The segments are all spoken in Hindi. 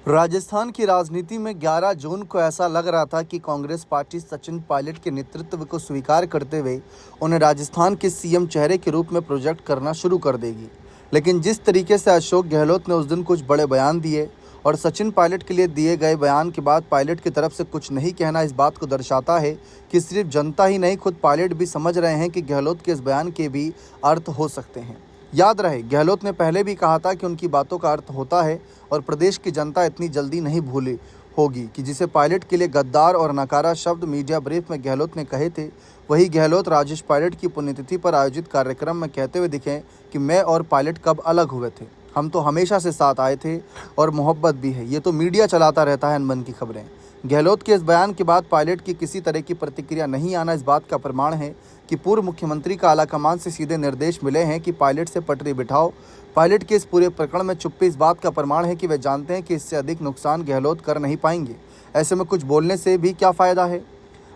राजस्थान की राजनीति में 11 जून को ऐसा लग रहा था कि कांग्रेस पार्टी सचिन पायलट के नेतृत्व को स्वीकार करते हुए उन्हें राजस्थान के सीएम चेहरे के रूप में प्रोजेक्ट करना शुरू कर देगी। लेकिन जिस तरीके से अशोक गहलोत ने उस दिन कुछ बड़े बयान दिए और सचिन पायलट के लिए दिए गए बयान के बाद पायलट की तरफ से कुछ नहीं कहना इस बात को दर्शाता है कि सिर्फ जनता ही नहीं, खुद पायलट भी समझ रहे हैं कि गहलोत के इस बयान के भी अर्थ हो सकते हैं। याद रहे, गहलोत ने पहले भी कहा था कि उनकी बातों का अर्थ होता है और प्रदेश की जनता इतनी जल्दी नहीं भूली होगी कि जिसे पायलट के लिए गद्दार और नकारा शब्द मीडिया ब्रीफ में गहलोत ने कहे थे, वही गहलोत राजेश पायलट की पुण्यतिथि पर आयोजित कार्यक्रम में कहते हुए दिखे कि मैं और पायलट कब अलग हुए थे, हम तो हमेशा से साथ आए थे और मोहब्बत भी है, ये तो मीडिया चलाता रहता है अनबन की खबरें। गहलोत के इस बयान के बाद पायलट की किसी तरह की प्रतिक्रिया नहीं आना इस बात का प्रमाण है कि पूर्व मुख्यमंत्री का आलाकमान से सीधे निर्देश मिले हैं कि पायलट से पटरी बिठाओ। पायलट के इस पूरे प्रकरण में चुप्पी इस बात का प्रमाण है कि वे जानते हैं कि इससे अधिक नुकसान गहलोत कर नहीं पाएंगे। ऐसे में कुछ बोलने से भी क्या फ़ायदा है।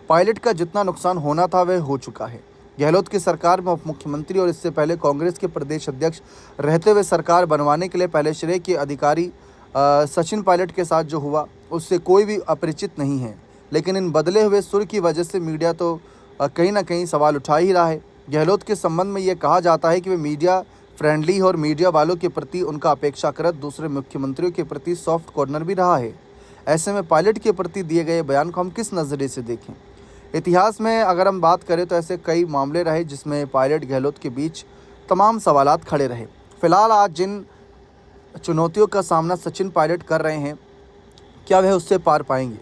पायलट का जितना नुकसान होना था वह हो चुका है। गहलोत की सरकार में उप मुख्यमंत्री और इससे पहले कांग्रेस के प्रदेश अध्यक्ष रहते हुए सरकार बनवाने के लिए पहले श्रेय के अधिकारी सचिन पायलट के साथ जो हुआ उससे कोई भी अपरिचित नहीं है। लेकिन इन बदले हुए सुर की वजह से मीडिया तो कहीं ना कहीं सवाल उठा ही रहा है। गहलोत के संबंध में ये कहा जाता है कि वे मीडिया फ्रेंडली और मीडिया वालों के प्रति उनका अपेक्षाकृत दूसरे मुख्यमंत्रियों के प्रति सॉफ्ट कॉर्नर भी रहा है। ऐसे में पायलट के प्रति दिए गए बयान को हम किस नज़रिए से देखें। इतिहास में अगर हम बात करें तो ऐसे कई मामले रहे जिसमें पायलट गहलोत के बीच तमाम सवालात खड़े रहे। फिलहाल आज जिन चुनौतियों का सामना सचिन पायलट कर रहे हैं, क्या वह उससे पार पाएंगे?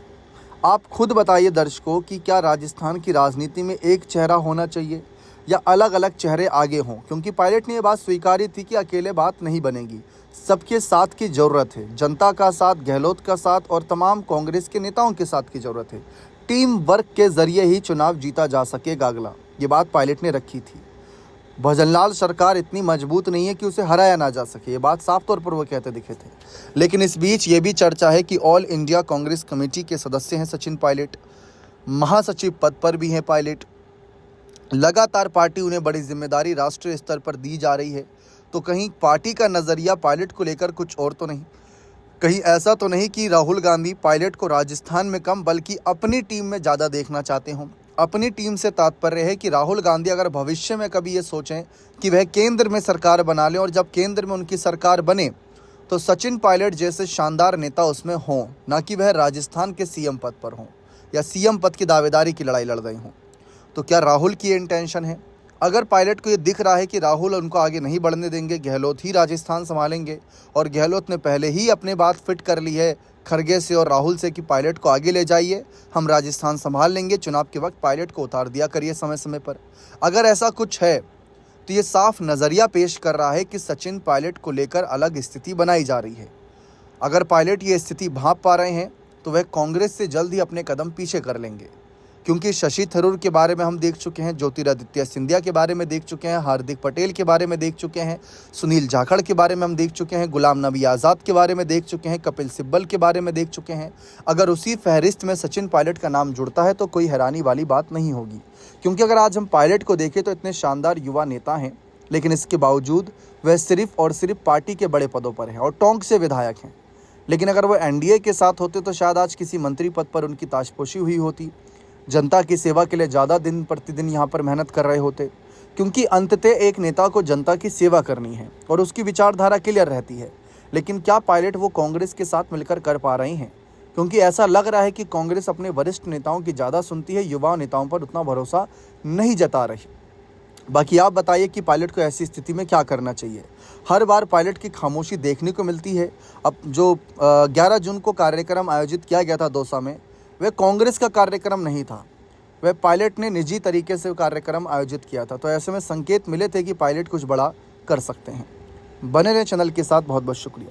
आप खुद बताइए दर्शकों कि क्या राजस्थान की राजनीति में एक चेहरा होना चाहिए या अलग अलग चेहरे आगे हों, क्योंकि पायलट ने ये बात स्वीकारी थी कि अकेले बात नहीं बनेगी, सबके साथ की ज़रूरत है। जनता का साथ, गहलोत का साथ और तमाम कांग्रेस के नेताओं के साथ की ज़रूरत है। टीम वर्क के ज़रिए ही चुनाव जीता जा सकेगा अगला, ये बात पायलट ने रखी थी। भजनलाल सरकार इतनी मजबूत नहीं है कि उसे हराया ना जा सके, ये बात साफ तौर पर वो कहते दिखे थे। लेकिन इस बीच ये भी चर्चा है कि ऑल इंडिया कांग्रेस कमेटी के सदस्य हैं सचिन पायलट, महासचिव पद पर भी हैं पायलट। लगातार पार्टी उन्हें बड़ी जिम्मेदारी राष्ट्रीय स्तर पर दी जा रही है, तो कहीं पार्टी का नज़रिया पायलट को लेकर कुछ और तो नहीं, कहीं ऐसा तो नहीं कि राहुल गांधी पायलट को राजस्थान में कम बल्कि अपनी टीम में ज़्यादा देखना चाहते हों। अपनी टीम से तात्पर्य है कि राहुल गांधी अगर भविष्य में कभी ये सोचें कि वह केंद्र में सरकार बना लें और जब केंद्र में उनकी सरकार बने तो सचिन पायलट जैसे शानदार नेता उसमें हों, ना कि वह राजस्थान के सीएम पद पर हों या सीएम पद की दावेदारी की लड़ाई लड़ रहे हों। तो क्या राहुल की ये इंटेंशन है? अगर पायलट को ये दिख रहा है कि राहुल उनको आगे नहीं बढ़ने देंगे, गहलोत ही राजस्थान संभालेंगे और गहलोत ने पहले ही अपने बात फिट कर ली है खड़गे से और राहुल से कि पायलट को आगे ले जाइए, हम राजस्थान संभाल लेंगे, चुनाव के वक्त पायलट को उतार दिया करिए समय समय पर। अगर ऐसा कुछ है तो ये साफ नज़रिया पेश कर रहा है कि सचिन पायलट को लेकर अलग स्थिति बनाई जा रही है। अगर पायलट ये स्थिति भांप पा रहे हैं तो वह कांग्रेस से जल्द ही अपने कदम पीछे कर लेंगे, क्योंकि शशि थरूर के बारे में हम देख चुके हैं, ज्योतिरादित्य सिंधिया के बारे में देख चुके हैं, हार्दिक पटेल के बारे में देख चुके हैं, सुनील जाखड़ के बारे में हम देख चुके हैं, गुलाम नबी आज़ाद के बारे में देख चुके हैं, कपिल सिब्बल के बारे में देख चुके हैं। अगर उसी फहरिस्त में सचिन पायलट का नाम जुड़ता है तो कोई हैरानी वाली बात नहीं होगी, क्योंकि अगर आज हम पायलट को देखें तो इतने शानदार युवा नेता हैं, लेकिन इसके बावजूद वह सिर्फ और सिर्फ पार्टी के बड़े पदों पर हैं और टोंक से विधायक हैं। लेकिन अगर वो एनडीए के साथ होते तो शायद आज किसी मंत्री पद पर उनकी ताजपोशी हुई होती, जनता की सेवा के लिए ज़्यादा दिन प्रतिदिन यहाँ पर मेहनत कर रहे होते, क्योंकि अंततः एक नेता को जनता की सेवा करनी है और उसकी विचारधारा क्लियर रहती है। लेकिन क्या पायलट वो कांग्रेस के साथ मिलकर कर पा रहे हैं? क्योंकि ऐसा लग रहा है कि कांग्रेस अपने वरिष्ठ नेताओं की ज़्यादा सुनती है, युवा नेताओं पर उतना भरोसा नहीं जता रही। बाकी आप बताइए कि पायलट को ऐसी स्थिति में क्या करना चाहिए। हर बार पायलट की खामोशी देखने को मिलती है। अब जो 11 जून को कार्यक्रम आयोजित किया गया था दौसा में, वह कांग्रेस का कार्यक्रम नहीं था, वह पायलट ने निजी तरीके से कार्यक्रम आयोजित किया था। तो ऐसे में संकेत मिले थे कि पायलट कुछ बड़ा कर सकते हैं। बने रहे चैनल के साथ, बहुत बहुत शुक्रिया।